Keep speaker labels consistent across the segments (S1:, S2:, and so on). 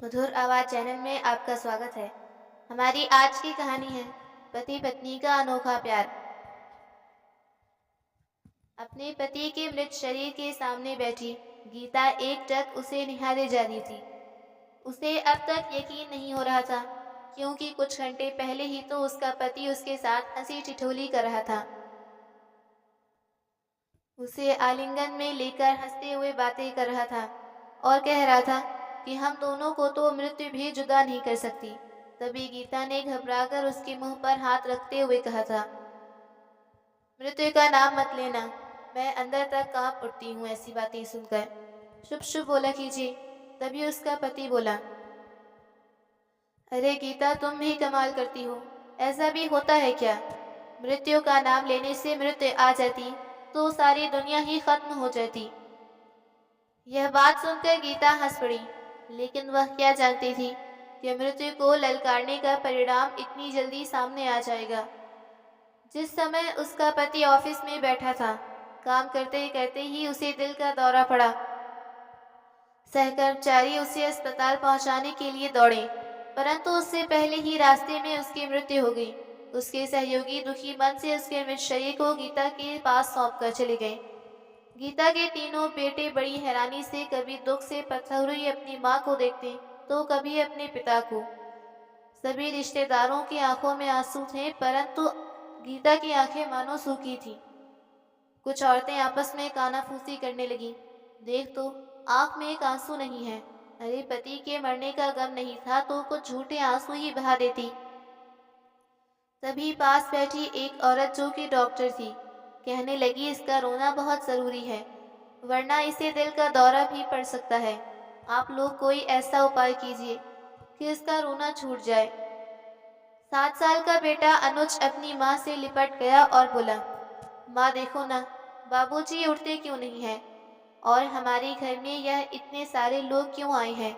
S1: मधुर आवाज़ चैनल में आपका स्वागत है। हमारी आज की कहानी है पति पत्नी का अनोखा प्यार। अपने पति के मृत शरीर के सामने बैठी गीता एकटक उसे निहारे जा रही थी। उसे अब तक यकीन नहीं हो रहा था, क्योंकि कुछ घंटे पहले ही तो उसका पति उसके साथ हंसी ठिठोली कर रहा था। उसे आलिंगन में लेकर हंसते हुए बातें कर रहा था और कह रहा था कि हम दोनों को तो मृत्यु भी जुदा नहीं कर सकती। तभी गीता ने घबराकर उसके मुंह पर हाथ रखते हुए कहा था, मृत्यु का नाम मत लेना। मैं अंदर तक कांप उठती हूँ ऐसी बातें सुनकर। शुभ शुभ बोला कीजिए। तभी उसका पति बोला, अरे गीता, तुम भी कमाल करती हो। ऐसा भी होता है क्या? मृत्यु का नाम लेने से मृत्यु आ जाती तो सारी दुनिया ही खत्म हो जाती। यह बात सुनकर गीता हंस पड़ी, लेकिन वह क्या जानती थी कि मृत्यु को ललकारने का परिणाम इतनी जल्दी सामने आ जाएगा। जिस समय उसका पति ऑफिस में बैठा था, काम करते करते ही उसे दिल का दौरा पड़ा। सहकर्मचारी उसे अस्पताल पहुंचाने के लिए दौड़े, परंतु उससे पहले ही रास्ते में उसकी मृत्यु हो गई। उसके सहयोगी दुखी मन से उसके मृत शरीर को गीता के पास सौंप कर चले गए। गीता के तीनों बेटे बड़ी हैरानी से कभी दुख से पत्थर हुई अपनी माँ को देखते, तो कभी अपने पिता को। सभी रिश्तेदारों की आंखों में आंसू थे, परंतु गीता की आंखें मानो सूखी थी। कुछ औरतें आपस में कानाफूसी करने लगी। देख तो, आंख में एक आंसू नहीं है। अरे पति के मरने का गम नहीं था तो कुछ झूठे आंसू ही बहा देती। तभी पास बैठी एक औरत जो कि डॉक्टर थी, कहने लगी, इसका रोना बहुत जरूरी है, वरना इसे दिल का दौरा भी पड़ सकता है। आप लोग कोई ऐसा उपाय कीजिए कि इसका रोना छूट जाए। 7 साल का बेटा अनुज अपनी माँ से लिपट गया और बोला, माँ देखो ना, बाबूजी उठते क्यों नहीं हैं? और हमारे घर में यह इतने सारे लोग क्यों आए हैं?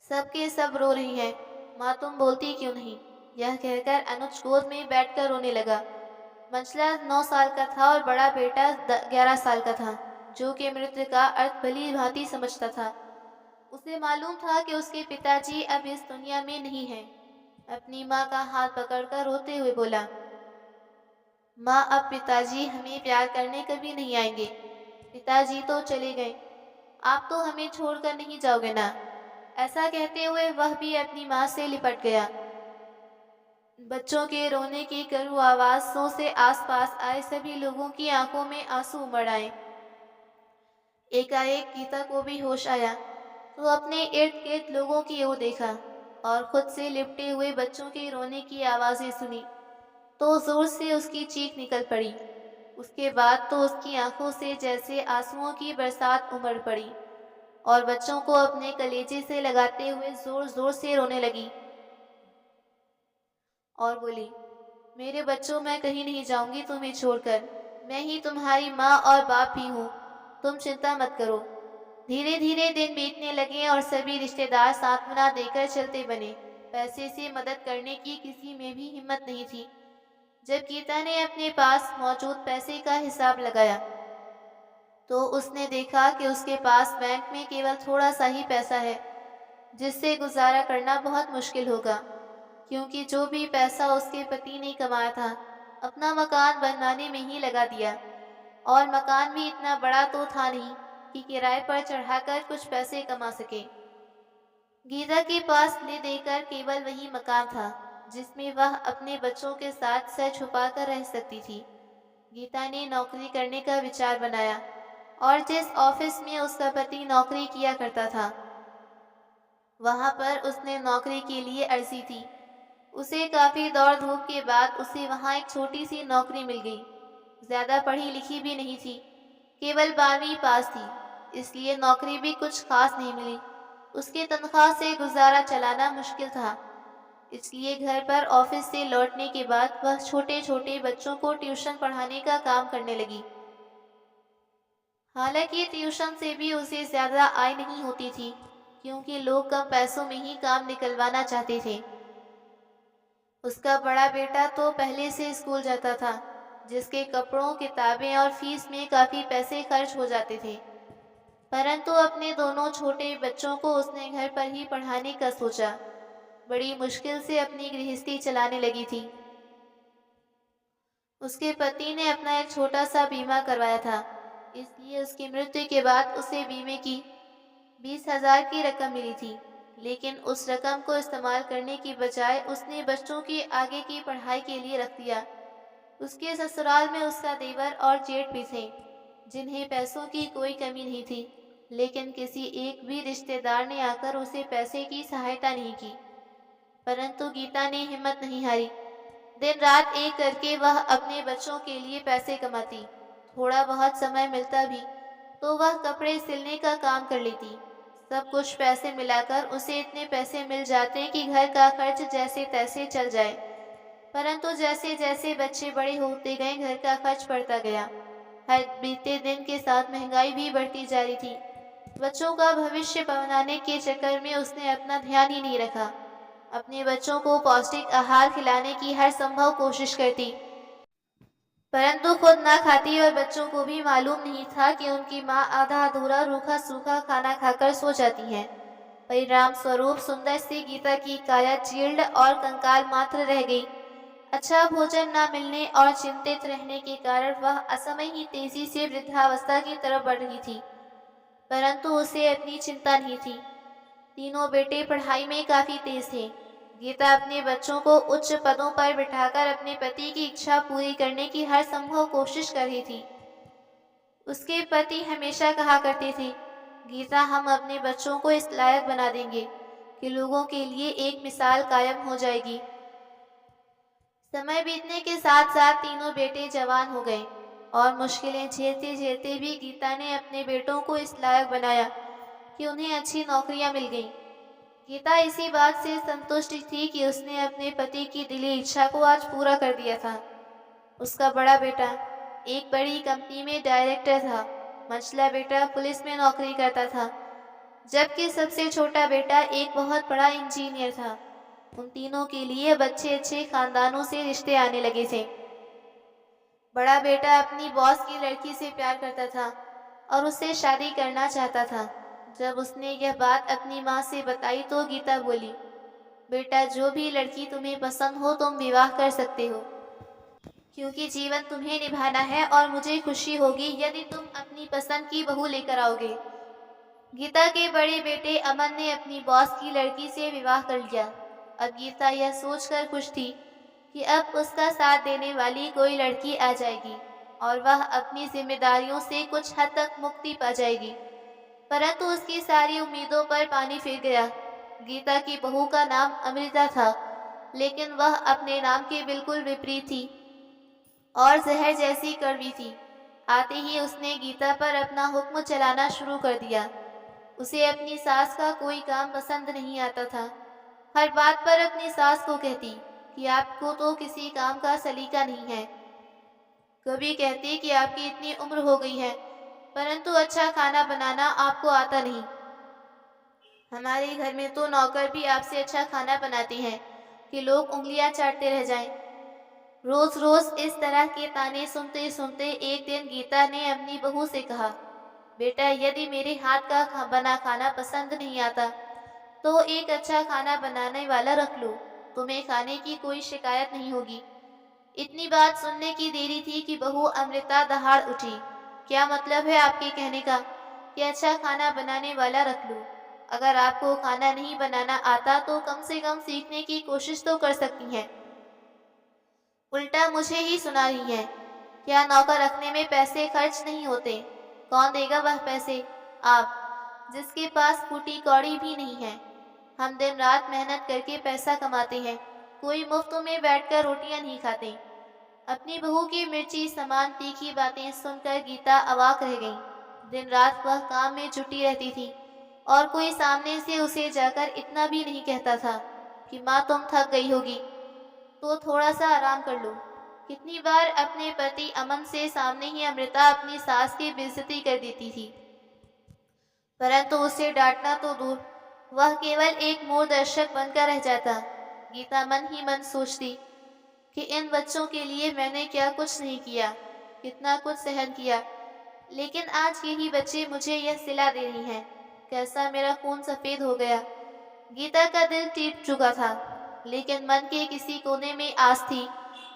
S1: सब के सब रो रही हैं। माँ तुम बोलती क्यों नहीं? यह कहकर अनुज गोद में बैठकर रोने लगा। मंझला 9 साल का था और बड़ा बेटा 11 साल का था, जो कि मृत्यु का अर्थ भली भांति समझता था। उसे मालूम था कि उसके पिताजी अब इस दुनिया में नहीं हैं। अपनी माँ का हाथ पकड़कर रोते हुए बोला, माँ अब पिताजी हमें प्यार करने कभी नहीं आएंगे। पिताजी तो चले गए, आप तो हमें छोड़कर नहीं जाओगे ना? ऐसा कहते हुए वह भी अपनी माँ से लिपट गया। बच्चों के रोने की करू आवाज़ों से आसपास आए सभी लोगों की आंखों में आंसू उमड़ आए। एकाएक गीता को भी होश आया तो अपने इर्द गिर्द लोगों की ओर देखा और खुद से लिपटे हुए बच्चों के रोने की आवाज़ें सुनी तो जोर से उसकी चीख निकल पड़ी। उसके बाद तो उसकी आंखों से जैसे आंसुओं की बरसात उमड़ पड़ी और बच्चों को अपने कलेजे से लगाते हुए जोर जोर से रोने लगी और बोली, मेरे बच्चों, मैं कहीं नहीं जाऊंगी तुम्हें छोड़कर। मैं ही तुम्हारी माँ और बाप भी हूँ। तुम चिंता मत करो। धीरे धीरे दिन बीतने लगे और सभी रिश्तेदार सांत्वना देकर चलते बने। पैसे से मदद करने की किसी में भी हिम्मत नहीं थी। जब गीता ने अपने पास मौजूद पैसे का हिसाब लगाया तो उसने देखा कि उसके पास बैंक में केवल थोड़ा सा ही पैसा है, जिससे गुजारा करना बहुत मुश्किल होगा, क्योंकि जो भी पैसा उसके पति ने कमाया था अपना मकान बनवाने में ही लगा दिया, और मकान भी इतना बड़ा तो था नहीं कि किराए पर चढ़ाकर कुछ पैसे कमा सके। गीता के पास ले देकर केवल वही मकान था जिसमें वह अपने बच्चों के साथ सर छुपाकर रह सकती थी। गीता ने नौकरी करने का विचार बनाया और जिस ऑफिस में उसका पति नौकरी किया करता था वहां पर उसने नौकरी के लिए अर्जी दी। उसे काफी दौड़ धूप के बाद उसे वहां एक छोटी सी नौकरी मिल गई। ज्यादा पढ़ी लिखी भी नहीं थी, केवल 12वीं पास थी, इसलिए नौकरी भी कुछ खास नहीं मिली। उसकी तनख्वाह से गुजारा चलाना मुश्किल था, इसलिए घर पर ऑफिस से लौटने के बाद वह छोटे छोटे बच्चों को ट्यूशन पढ़ाने का काम करने लगी। हालांकि ट्यूशन से भी उसे ज्यादा आय नहीं होती थी, क्योंकि लोग कम पैसों में ही काम निकलवाना चाहते थे। उसका बड़ा बेटा तो पहले से स्कूल जाता था, जिसके कपड़ों, किताबें और फीस में काफी पैसे खर्च हो जाते थे। परंतु अपने दोनों छोटे बच्चों को उसने घर पर ही पढ़ाने का सोचा। बड़ी मुश्किल से अपनी गृहस्थी चलाने लगी थी। उसके पति ने अपना एक छोटा सा बीमा करवाया था, इसलिए उसकी मृत्यु के बाद उसे बीमे की 20,000 की रकम मिली थी। लेकिन उस रकम को इस्तेमाल करने की बजाय उसने बच्चों की आगे की पढ़ाई के लिए रख दिया। उसके ससुराल में उसका देवर और जेठ भी थे, जिन्हें पैसों की कोई कमी नहीं थी, लेकिन किसी एक भी रिश्तेदार ने आकर उसे पैसे की सहायता नहीं की। परंतु गीता ने हिम्मत नहीं हारी। दिन रात एक करके वह अपने बच्चों के लिए पैसे कमाती। थोड़ा बहुत समय मिलता भी तो वह कपड़े सिलने का काम कर लेती। सब कुछ पैसे मिलाकर उसे इतने पैसे मिल जाते कि घर का खर्च जैसे तैसे चल जाए। परंतु जैसे जैसे बच्चे बड़े होते गए घर का खर्च बढ़ता गया। हर बीते दिन के साथ महंगाई भी बढ़ती जा रही थी। बच्चों का भविष्य बनाने के चक्कर में उसने अपना ध्यान ही नहीं रखा। अपने बच्चों को पौष्टिक आहार खिलाने की हर संभव कोशिश करती, परंतु खुद ना खाती और बच्चों को भी मालूम नहीं था कि उनकी माँ आधा अधूरा रूखा सूखा खाना खाकर सो जाती है। परिणाम स्वरूप सुंदर सी गीता की काया जीर्ण और कंकाल मात्र रह गई। अच्छा भोजन न मिलने और चिंतित रहने के कारण वह असमय ही तेजी से वृद्धावस्था की तरफ बढ़ रही थी। परंतु उसे अपनी चिंता नहीं थी। तीनों बेटे पढ़ाई में काफी तेज थे। गीता अपने बच्चों को उच्च पदों पर बिठाकर अपने पति की इच्छा पूरी करने की हर संभव कोशिश कर रही थी। उसके पति हमेशा कहा करते थे, गीता हम अपने बच्चों को इस लायक बना देंगे कि लोगों के लिए एक मिसाल कायम हो जाएगी। समय बीतने के साथ साथ तीनों बेटे जवान हो गए और मुश्किलें झेलते झेलते भी गीता ने अपने बेटों को इस लायक बनाया कि उन्हें अच्छी नौकरियां मिल गईं। गीता इसी बात से संतुष्ट थी कि उसने अपने पति की दिली इच्छा को आज पूरा कर दिया था। उसका बड़ा बेटा एक बड़ी कंपनी में डायरेक्टर था, मझला बेटा पुलिस में नौकरी करता था, जबकि सबसे छोटा बेटा एक बहुत बड़ा इंजीनियर था। उन तीनों के लिए अच्छे अच्छे खानदानों से रिश्ते आने लगे थे। बड़ा बेटा अपनी बॉस की लड़की से प्यार करता था और उससे शादी करना चाहता था। जब उसने यह बात अपनी माँ से बताई तो गीता बोली, बेटा जो भी लड़की तुम्हें पसंद हो तुम विवाह कर सकते हो, क्योंकि जीवन तुम्हें निभाना है और मुझे खुशी होगी यदि तुम अपनी पसंद की बहू लेकर आओगे। गीता के बड़े बेटे अमन ने अपनी बॉस की लड़की से विवाह कर लिया। अब गीता यह सोचकर खुश थी कि अब उसका साथ देने वाली कोई लड़की आ जाएगी और वह अपनी जिम्मेदारियों से कुछ हद तक मुक्ति पा जाएगी। परंतु उसकी सारी उम्मीदों पर पानी फिर गया। गीता की बहू का नाम अमृता था, लेकिन वह अपने नाम के बिल्कुल विपरीत थी और जहर जैसी कड़वी थी। आते ही उसने गीता पर अपना हुक्म चलाना शुरू कर दिया। उसे अपनी सास का कोई काम पसंद नहीं आता था। हर बात पर अपनी सास को कहती कि आपको तो किसी काम का सलीका नहीं है। कभी कहती कि आपकी इतनी उम्र हो गई है, परंतु अच्छा खाना बनाना आपको आता नहीं। हमारे घर में तो नौकर भी आपसे अच्छा खाना बनाते हैं कि लोग उंगलियां चाटते रह जाएं। रोज रोज इस तरह के ताने सुनते सुनते एक दिन गीता ने अपनी बहू से कहा, बेटा यदि मेरे हाथ का बना खाना पसंद नहीं आता तो एक अच्छा खाना बनाने वाला रख लो, तुम्हें खाने की कोई शिकायत नहीं होगी। इतनी बात सुनने की देरी थी कि बहू अमृता दहाड़ उठी। क्या मतलब है आपके कहने का कि अच्छा खाना बनाने वाला रख लो? अगर आपको खाना नहीं बनाना आता तो कम से कम सीखने की कोशिश तो कर सकती हैं। उल्टा मुझे ही सुना रही हैं। क्या नौकर रखने में पैसे खर्च नहीं होते? कौन देगा वह पैसे? आप, जिसके पास फूटी कौड़ी भी नहीं है। हम दिन रात मेहनत करके पैसा कमाते हैं, कोई मुफ्त में बैठकर रोटियां नहीं खाते। अपनी बहू की मिर्ची समान तीखी बातें सुनकर गीता अवाक रह गई। दिन रात वह काम में जुटी रहती थी और कोई सामने से उसे जाकर इतना भी नहीं कहता था कि माँ तुम थक गई होगी तो थोड़ा सा आराम कर लो। कितनी बार अपने पति अमन से सामने ही अमृता अपनी सास की बेइज्जती कर देती थी, परंतु उसे डांटना तो दूर, वह केवल एक मूक दर्शक बनकर रह जाता। गीता मन ही मन सोचती कि इन बच्चों के लिए मैंने क्या कुछ नहीं किया, कितना कुछ सहन किया, लेकिन आज यही बच्चे मुझे यह सिला दे रही हैं। कैसा मेरा खून सफेद हो गया। गीता का दिल टूट चुका था, लेकिन मन के किसी कोने में आस थी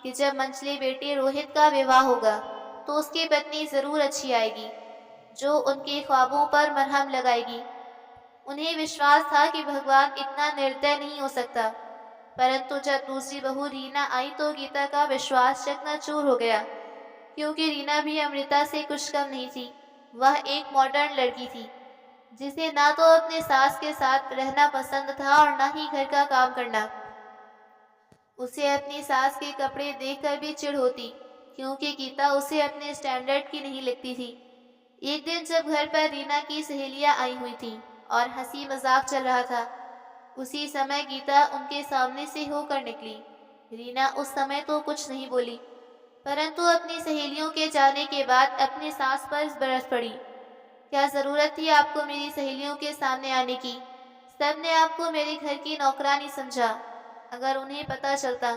S1: कि जब मंझले बेटे रोहित का विवाह होगा तो उसकी पत्नी जरूर अच्छी आएगी, जो उनके ख्वाबों पर मरहम लगाएगी। उन्हें विश्वास था कि भगवान इतना निर्दय नहीं हो सकता, परंतु जब दूसरी बहू रीना आई तो गीता का विश्वास चकनाचूर हो गया, क्योंकि रीना भी अमृता से कुछ कम नहीं थी। वह एक मॉडर्न लड़की थी, जिसे ना तो अपने सास के साथ रहना पसंद था और ना ही घर का काम करना। उसे अपनी सास के कपड़े देखकर भी चिढ़ होती, क्योंकि गीता उसे अपने स्टैंडर्ड की नहीं लगती थी। एक दिन जब घर पर रीना की सहेलियां आई हुई थीं और हंसी मजाक चल रहा था, उसी समय गीता उनके सामने से होकर निकली। रीना उस समय तो कुछ नहीं बोली, परंतु अपनी सहेलियों के जाने के बाद अपनी सास पर बरस पड़ी। क्या जरूरत थी आपको मेरी सहेलियों के सामने आने की? सबने आपको मेरे घर की नौकरानी समझा। अगर उन्हें पता चलता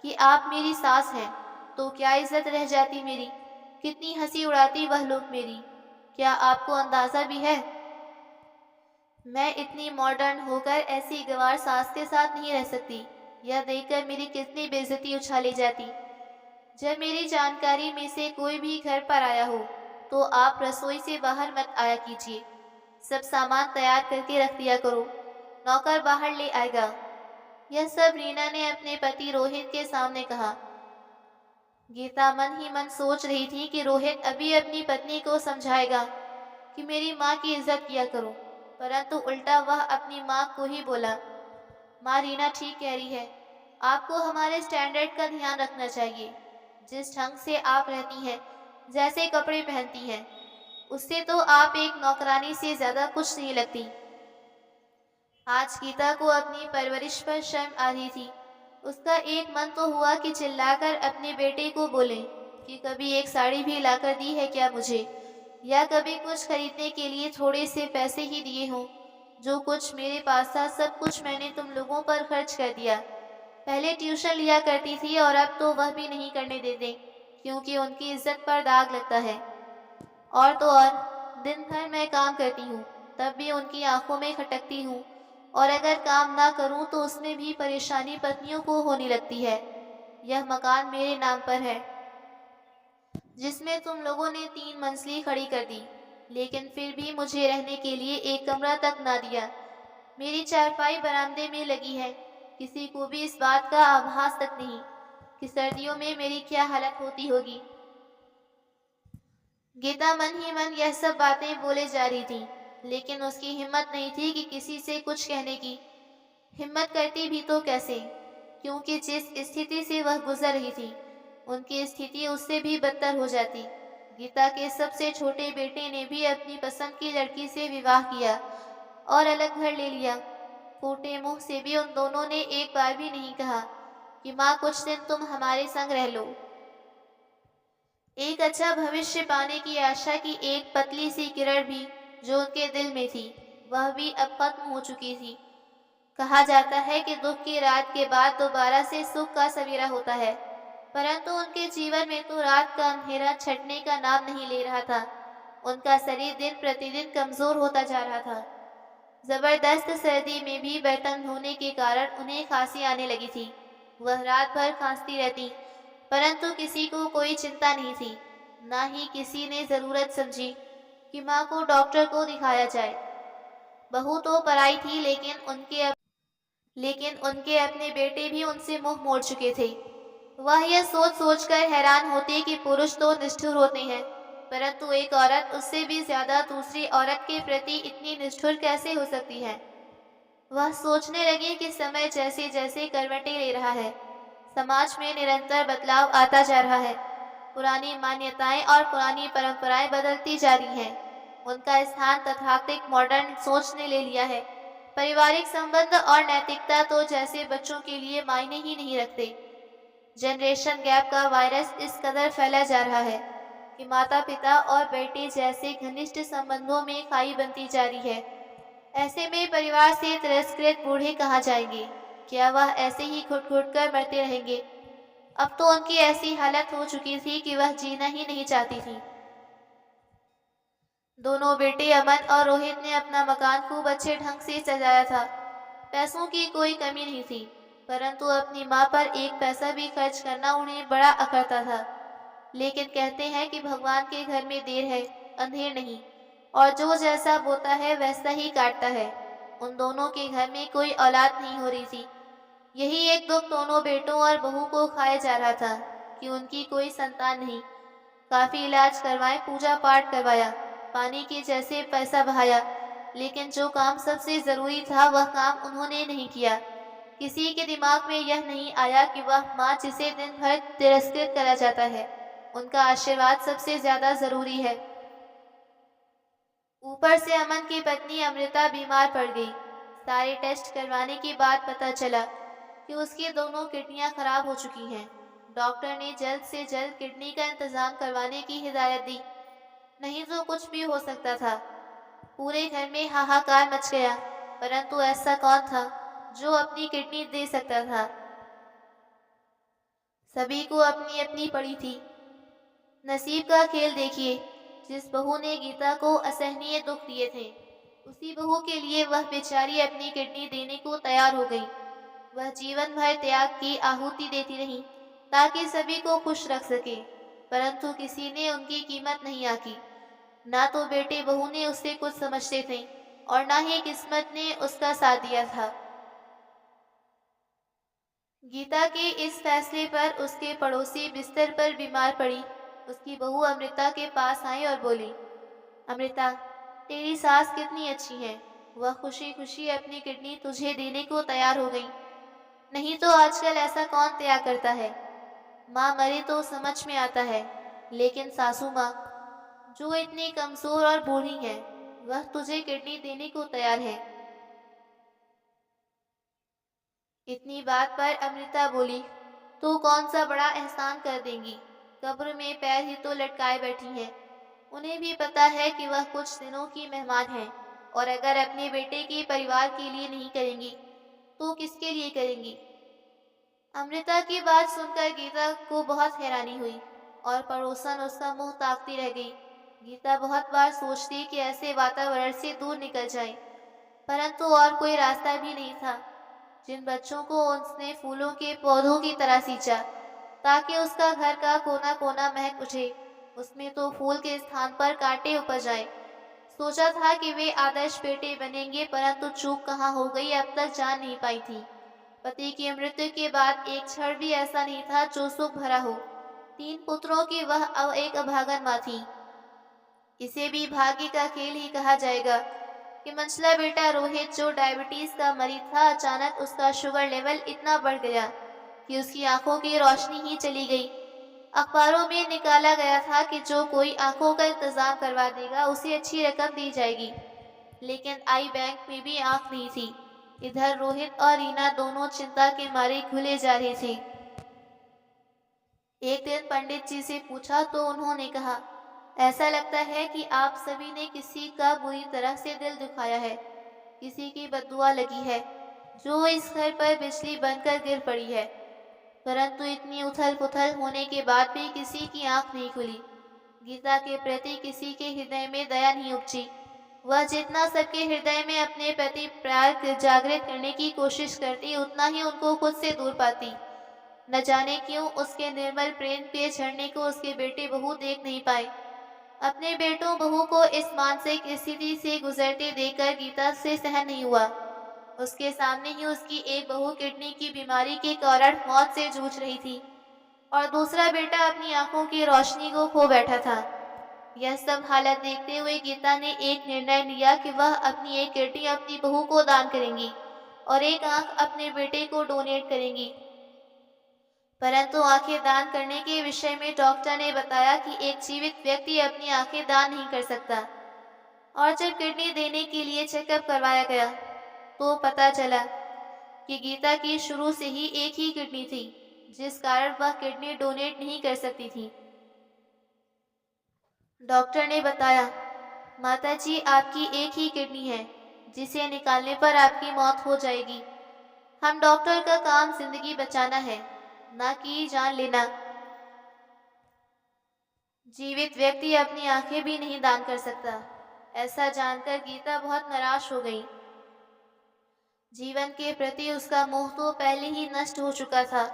S1: कि आप मेरी सास हैं, तो क्या इज्जत रह जाती मेरी? कितनी हंसी उड़ाती वह लोग मेरी। क्या आपको अंदाजा भी है मैं इतनी मॉडर्न होकर ऐसी गंवार सास के साथ नहीं रह सकती? यह देखकर मेरी कितनी बेइज्जती उछाली जाती। जब मेरी जानकारी में से कोई भी घर पर आया हो तो आप रसोई से बाहर मत आया कीजिए। सब सामान तैयार करके रख दिया करो, नौकर बाहर ले आएगा। यह सब रीना ने अपने पति रोहित के सामने कहा। गीता मन ही मन सोच रही थी कि रोहित अभी अपनी पत्नी को समझाएगा कि मेरी माँ की इज्जत किया करो, परंतु उल्टा वह अपनी माँ को ही बोला। माँ, रीना ठीक कह रही है। आपको हमारे स्टैंडर्ड का ध्यान रखना चाहिए। जिस ढंग से आप रहती हैं, जैसे कपड़े पहनती हैं, उससे तो आप एक नौकरानी से ज्यादा कुछ नहीं लगती। आज गीता को अपनी परवरिश पर शर्म आ रही थी। उसका एक मन तो हुआ कि चिल्लाकर अपने बेटे को बोले कि कभी एक साड़ी भी लाकर दी है क्या मुझे, या कभी कुछ खरीदने के लिए थोड़े से पैसे ही दिए हों। जो कुछ मेरे पास था सब कुछ मैंने तुम लोगों पर खर्च कर दिया। पहले ट्यूशन लिया करती थी और अब तो वह भी नहीं करने देते, क्योंकि उनकी इज्जत पर दाग लगता है। और तो और दिन भर मैं काम करती हूँ, तब भी उनकी आंखों में खटकती हूँ, और अगर काम ना करूँ तो उसमें भी परेशानी पत्नियों को होने लगती है। यह मकान मेरे नाम पर है, जिसमें तुम लोगों ने 3 मंजिली खड़ी कर दी, लेकिन फिर भी मुझे रहने के लिए एक कमरा तक ना दिया। मेरी चारपाई बरामदे में लगी है। किसी को भी इस बात का आभास तक नहीं कि सर्दियों में मेरी क्या हालत होती होगी। गीता मन ही मन यह सब बातें बोले जा रही थी, लेकिन उसकी हिम्मत नहीं थी कि किसी से कुछ कहने की। हिम्मत करती भी तो कैसे, क्योंकि जिस स्थिति से वह गुजर रही थी, उनकी स्थिति उससे भी बदतर हो जाती। गीता के सबसे छोटे बेटे ने भी अपनी पसंद की लड़की से विवाह किया और अलग घर ले लिया। फूटे मुंह से भी उन दोनों ने एक बार भी नहीं कहा कि माँ, कुछ दिन तुम हमारे संग रह लो। एक अच्छा भविष्य पाने की आशा की एक पतली सी किरण भी जो उनके दिल में थी, वह भी अब खत्म हो चुकी थी। कहा जाता है कि दुख की रात के बाद दोबारा से सुख का सवेरा होता है, परंतु उनके जीवन में तो रात का अंधेरा छटने का नाम नहीं ले रहा था। उनका शरीर दिन प्रतिदिन कमजोर होता जा रहा था। जबरदस्त सर्दी में भी बर्तन धोने के कारण उन्हें खांसी आने लगी थी। वह रात भर खांसती रहती, परंतु किसी को कोई चिंता नहीं थी। ना ही किसी ने जरूरत समझी कि माँ को डॉक्टर को दिखाया जाए। बहू तो पराई थी, लेकिन उनके अपने बेटे भी उनसे मुंह मोड़ चुके थे। वह यह सोच सोचकर हैरान होते कि पुरुष तो निष्ठुर होते हैं, परंतु एक औरत उससे भी ज्यादा दूसरी औरत के प्रति इतनी निष्ठुर कैसे हो सकती है। वह सोचने लगे कि समय जैसे जैसे करवटें ले रहा है, समाज में निरंतर बदलाव आता जा रहा है। पुरानी मान्यताएं और पुरानी परंपराएं बदलती जा रही हैं। उनका स्थान तथाकथित मॉडर्न सोच ने ले लिया है। पारिवारिक संबंध और नैतिकता तो जैसे बच्चों के लिए मायने ही नहीं रखते। जनरेशन गैप का वायरस इस कदर फैला जा रहा है कि माता पिता और बेटे जैसे घनिष्ठ संबंधों में खाई बनती जा रही है। ऐसे में परिवार से तिरस्कृत बूढ़े कहाँ जाएंगे? क्या वह ऐसे ही घुट घुट कर मरते रहेंगे? अब तो उनकी ऐसी हालत हो चुकी थी कि वह जीना ही नहीं चाहती थी। दोनों बेटे अमन और रोहित ने अपना मकान खूब अच्छे ढंग से सजाया था। पैसों की कोई कमी नहीं थी, परंतु अपनी माँ पर एक पैसा भी खर्च करना उन्हें बड़ा अखरता था। लेकिन कहते हैं कि भगवान के घर में देर है, अंधेर नहीं, और जो जैसा बोता है वैसा ही काटता है। उन दोनों के घर में कोई औलाद नहीं हो रही थी। यही एक दुख दोनों बेटों और बहू को खाया जा रहा था कि उनकी कोई संतान नहीं। काफी इलाज करवाए, पूजा पाठ करवाया, पानी के जैसे पैसा बहाया, लेकिन जो काम सबसे जरूरी था वह काम उन्होंने नहीं किया। किसी के दिमाग में यह नहीं आया कि वह माँ जिसे दिन भर तिरस्कृत करा जाता है, उनका आशीर्वाद सबसे ज्यादा जरूरी है। ऊपर से अमन की पत्नी अमृता बीमार पड़ गई। सारे टेस्ट करवाने के बाद पता चला कि उसकी दोनों किडनियां खराब हो चुकी हैं। डॉक्टर ने जल्द से जल्द किडनी का इंतजाम करवाने की हिदायत दी, नहीं तो कुछ भी हो सकता था। पूरे घर में हाहाकार मच गया, परंतु ऐसा कौन था जो अपनी किडनी दे सकता था। सभी को अपनी अपनी पड़ी थी। नसीब का खेल देखिए। जिस बहू ने गीता को असहनीय दुख दिए थे, उसी बहू के लिए वह बेचारी अपनी किडनी देने को तैयार हो गई। वह जीवन भर त्याग की आहुति देती रही ताकि सभी को खुश रख सके, परंतु किसी ने उनकी कीमत नहीं आकी। ना तो बेटे बहू ने उससे कुछ समझते थे और ना ही किस्मत ने उसका साथ दिया था। गीता के इस फैसले पर उसके पड़ोसी बिस्तर पर बीमार पड़ी। उसकी बहू अमृता के पास आई और बोली, अमृता, तेरी सास कितनी अच्छी है। वह खुशी खुशी अपनी किडनी तुझे देने को तैयार हो गई। नहीं तो आजकल ऐसा कौन त्याग करता है। माँ मरे तो समझ में आता है, लेकिन सासू माँ, जो इतनी कमजोर और बूढ़ी है, वह तुझे किडनी देने को तैयार है। इतनी बात पर अमृता बोली, तू कौन सा बड़ा एहसान कर देंगी। कब्र में पैर ही तो लटकाए बैठी हैं। उन्हें भी पता है कि वह कुछ दिनों की मेहमान है, और अगर अपने बेटे के परिवार के लिए नहीं करेंगी तो किसके लिए करेंगी। अमृता की बात सुनकर गीता को बहुत हैरानी हुई और पड़ोसन उसका मुंह ताकती रह गई। गीता बहुत बार सोचती कि ऐसे वातावरण से दूर निकल जाए, परंतु और कोई रास्ता भी नहीं था। जिन बच्चों को उसने फूलों के पौधों की तरह सींचा ताकि उसका घर का कोना कोना महक उठे, उसमें तो फूल के स्थान पर कांटे उपज आए। सोचा था कि वे आदर्श बेटे बनेंगे, परंतु चूक कहाँ हो गई अब तक जान नहीं पाई थी। पति की मृत्यु के बाद एक क्षण भी ऐसा नहीं था जो सुख भरा हो। 3 पुत्रों की वह अब एक अभागन माँ थी। इसे भी भाग्य का खेल ही कहा जाएगा कि मंझला बेटा रोहित, जो डायबिटीज का मरीज था, अचानक उसका शुगर लेवल इतना बढ़ गया कि उसकी आंखों की रोशनी ही चली गई। अखबारों में निकाला गया था कि जो कोई आंखों का इंतजाम करवा देगा उसे अच्छी रकम दी जाएगी, लेकिन आई बैंक में भी आंख नहीं थी। इधर रोहित और रीना दोनों चिंता के मारे घुले जा रहे थे। एक दिन पंडित जी से पूछा तो उन्होंने कहा, ऐसा लगता है कि आप सभी ने किसी का बुरी तरह से दिल दुखाया है। किसी की बद्दुआ लगी है जो इस घर पर बिजली बनकर गिर पड़ी है। परंतु इतनी उथल पुथल होने के बाद भी किसी की आंख नहीं खुली। गीता के प्रति किसी के हृदय में दया नहीं उपजी। वह जितना सबके हृदय में अपने प्रति प्यार जागृत करने की कोशिश करती, उतना ही उनको खुद से दूर पाती। न जाने क्यों उसके निर्मल प्रेम के झरने को उसके बेटे बहू देख नहीं पाए। अपने बेटों बहू को इस मानसिक स्थिति से गुजरते देखकर गीता से सहन नहीं हुआ। उसके सामने ही उसकी एक बहू किडनी की बीमारी के कारण मौत से जूझ रही थी और दूसरा बेटा अपनी आंखों की रोशनी को खो बैठा था। यह सब हालत देखते हुए गीता ने एक निर्णय लिया कि वह अपनी एक किडनी अपनी बहू को दान करेंगी और एक आंख अपने बेटे को डोनेट करेंगी। परंतु आंखें दान करने के विषय में डॉक्टर ने बताया कि एक जीवित व्यक्ति अपनी आंखें दान नहीं कर सकता। और जब किडनी देने के लिए चेकअप करवाया गया तो पता चला कि गीता की शुरू से ही एक ही किडनी थी, जिस कारण वह किडनी डोनेट नहीं कर सकती थी। डॉक्टर ने बताया, माताजी, आपकी एक ही किडनी है, जिसे निकालने पर आपकी मौत हो जाएगी। हम डॉक्टर का काम जिंदगी बचाना है, ना कि जान लेना। जीवित व्यक्ति अपनी आंखें भी नहीं दान कर सकता। ऐसा जानकर गीता बहुत निराश हो गई। जीवन के प्रति उसका मोह तो पहले ही नष्ट हो चुका था,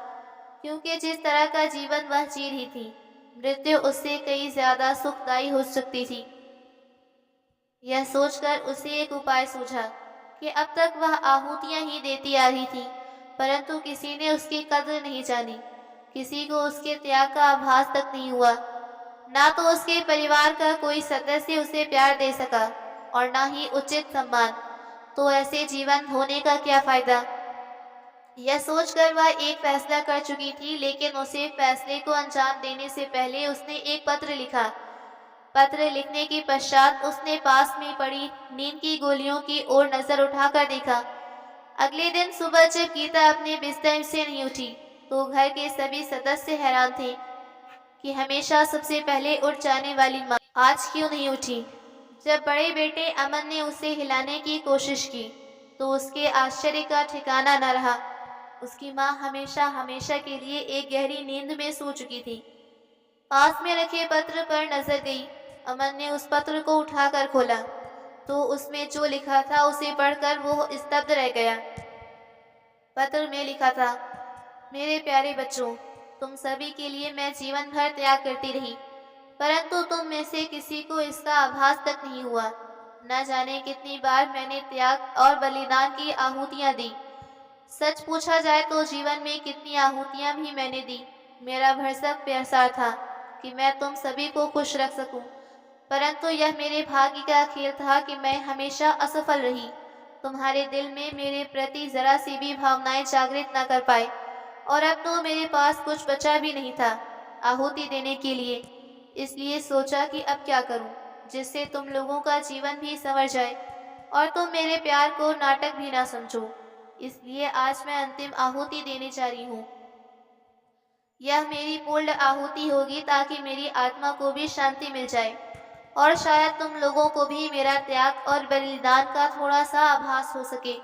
S1: क्योंकि जिस तरह का जीवन वह जी रही थी, मृत्यु उससे कई ज्यादा सुखदायी हो सकती थी। यह सोचकर उसे एक उपाय सूझा कि अब तक वह आहुतियां ही देती आ रही थी, परंतु किसी ने उसकी कद्र नहीं जानी। किसी को उसके त्याग का आभास तक नहीं हुआ। ना तो उसके परिवार का कोई सदस्य उसे प्यार दे सका और ना ही उचित सम्मान। तो ऐसे जीवन होने का क्या फायदा? यह सोचकर वह एक फैसला कर चुकी थी, लेकिन उसे फैसले को अंजाम देने से पहले उसने एक पत्र लिखा। पत्र लिखने के पश्चात उसने पास में पड़ी नींद की गोलियों की ओर नजर उठाकर देखा। अगले दिन सुबह जब गीता अपने बिस्तर से नहीं उठी, तो घर के सभी सदस्य हैरान थे कि हमेशा सबसे पहले उठ जाने वाली माँ आज क्यों नहीं उठी। जब बड़े बेटे अमन ने उसे हिलाने की कोशिश की, तो उसके आश्चर्य का ठिकाना न रहा। उसकी माँ हमेशा हमेशा के लिए एक गहरी नींद में सो चुकी थी। पास में रखे पत्र पर नजर गई। अमन ने उस पत्र को उठाकर खोला, तो उसमें जो लिखा था उसे पढ़कर वो स्तब्ध रह गया। पत्र में लिखा था, मेरे प्यारे बच्चों, तुम सभी के लिए मैं जीवन भर त्याग करती रही, परंतु तुम में से किसी को इसका आभास तक नहीं हुआ। न जाने कितनी बार मैंने त्याग और बलिदान की आहुतियां दी। सच पूछा जाए तो जीवन में कितनी आहुतियां भी मैंने दी। मेरा भरसक प्यासा था कि मैं तुम सभी को खुश रख सकूं, परंतु यह मेरे भाग्य का खेल था कि मैं हमेशा असफल रही। तुम्हारे दिल में मेरे प्रति जरा सी भी भावनाएं जागृत न कर पाए, और अब तो मेरे पास कुछ बचा भी नहीं था आहुति देने के लिए। इसलिए सोचा कि अब क्या करूं, जिससे तुम लोगों का जीवन भी संवर जाए और तुम मेरे प्यार को नाटक भी ना समझो। इसलिए आज मैं अंतिम आहुति देने जा रही हूँ। यह मेरी पूर्ण आहुति होगी, ताकि मेरी आत्मा को भी शांति मिल जाए और शायद तुम लोगों को भी मेरा त्याग और बलिदान का थोड़ा सा आभास हो सके।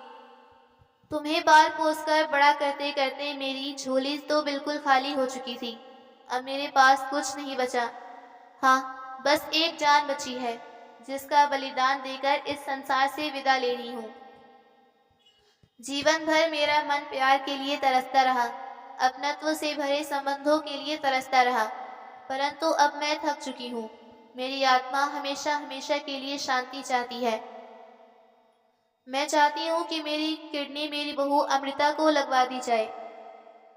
S1: तुम्हें पाल पोसकर बड़ा करते करते मेरी झोली तो बिल्कुल खाली हो चुकी थी। अब मेरे पास कुछ नहीं बचा। हाँ, बस एक जान बची है, जिसका बलिदान देकर इस संसार से विदा ले रही हूँ। जीवन भर मेरा मन प्यार के लिए तरसता रहा, अपनत्व से भरे संबंधों के लिए तरसता रहा, परंतु अब मैं थक चुकी हूँ। मेरी आत्मा हमेशा हमेशा के लिए शांति चाहती है। मैं चाहती हूँ कि मेरी किडनी मेरी बहू अमृता को लगवा दी जाए,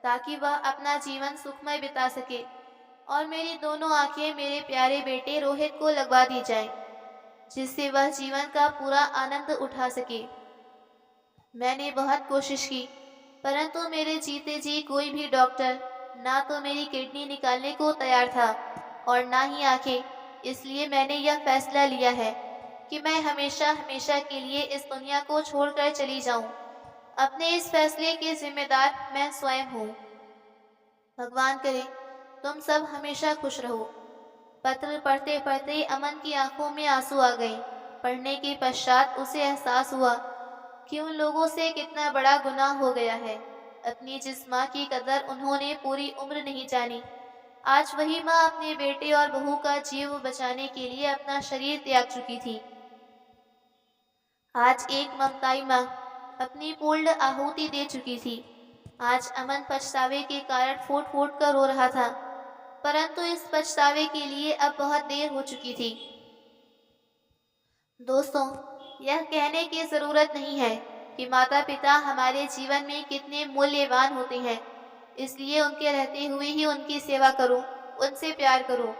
S1: ताकि वह अपना जीवन सुखमय बिता सके, और मेरी दोनों आंखें मेरे प्यारे बेटे रोहित को लगवा दी जाए, जिससे वह जीवन का पूरा आनंद उठा सके। मैंने बहुत कोशिश की, परंतु मेरे जीते जी कोई भी डॉक्टर ना तो मेरी किडनी निकालने को तैयार था और ना ही आंखें। इसलिए मैंने यह फैसला लिया है कि मैं हमेशा हमेशा के लिए इस दुनिया को छोड़कर चली जाऊं। अपने इस फैसले के जिम्मेदार मैं स्वयं हूँ। भगवान करे तुम सब हमेशा खुश रहो। पत्र पढ़ते पढ़ते अमन की आंखों में आंसू आ गए। पढ़ने के पश्चात उसे एहसास हुआ कि उन लोगों से कितना बड़ा गुनाह हो गया है। अपनी जिस माँ की कदर उन्होंने पूरी उम्र नहीं जानी, आज वही माँ अपने बेटे और बहू का जीव बचाने के लिए अपना शरीर त्याग चुकी थी। आज एक ममताई माँ अपनी पूर्ण आहुति दे चुकी थी। आज अमन पछतावे के कारण फूट फूट कर रो रहा था, परंतु इस पछतावे के लिए अब बहुत देर हो चुकी थी। दोस्तों, यह कहने की जरूरत नहीं है कि माता पिता हमारे जीवन में कितने मूल्यवान होते हैं, इसलिए उनके रहते हुए ही उनकी सेवा करो, उनसे प्यार करो,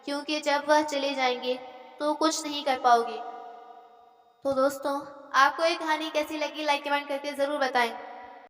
S1: क्योंकि जब वह चले जाएंगे तो कुछ नहीं कर पाओगे। तो दोस्तों, आपको ये कहानी कैसी लगी, लाइक कमेंट करके ज़रूर बताएं।